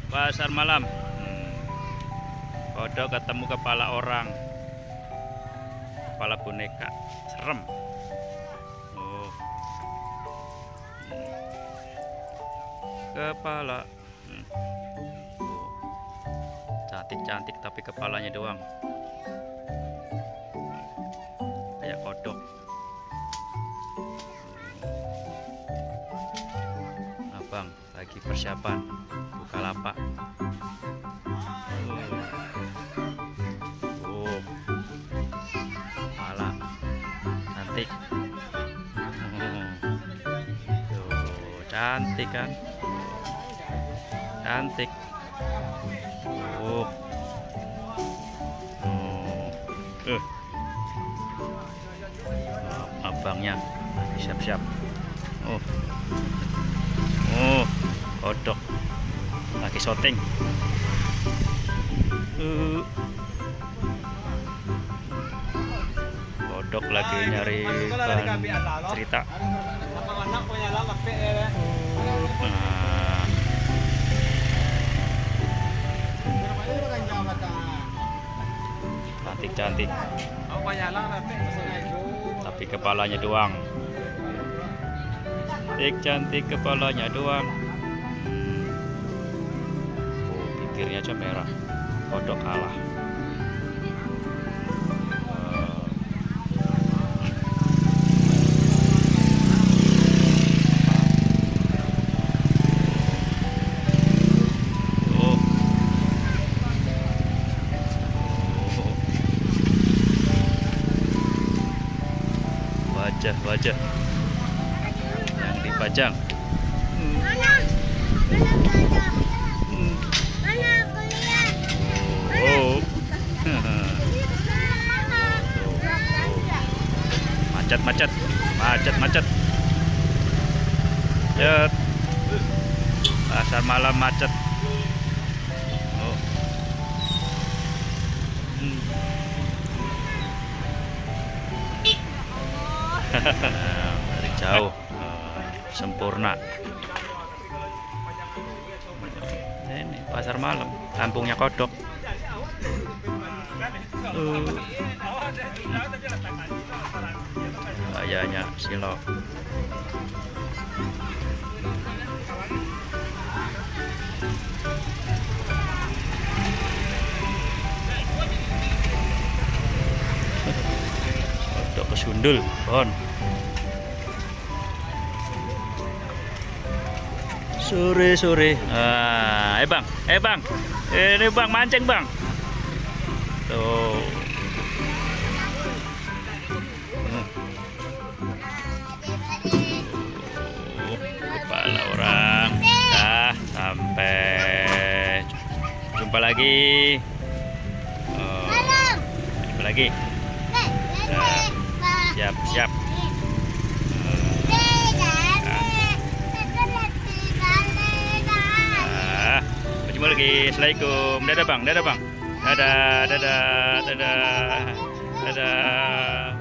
Pasar malam. Kodok ketemu kepala orang, kepala boneka, serem. Oh, kepala. Oh, cantik-cantik tapi kepalanya doang. Kayak kodok. Abang lagi persiapan buka lapak. Kepala cantik. Tuh, cantik kan? Cantik. Oh. Abangnya siap-siap. Kodok lagi syuting. Kodok lagi nyari bahan cerita. Cantik-cantik. Tapi kepalanya doang. Cantik kepalanya doang. Bibirnya aja merah. Kodok kalah. Wajah yang dipajang. Macet. Pasar malam macet. Dari jauh sempurna. Ini pasar malam, kampungnya kodok. Kayaknya silo. Kodok kesundul, pohon. Sore. Bang. Ini bang mancing bang. Tuh. Kepala orang. Sampai jumpa lagi. Jumpa lagi. Siap. Jumpa lagi. Assalamualaikum. Dadah bang. Dadah.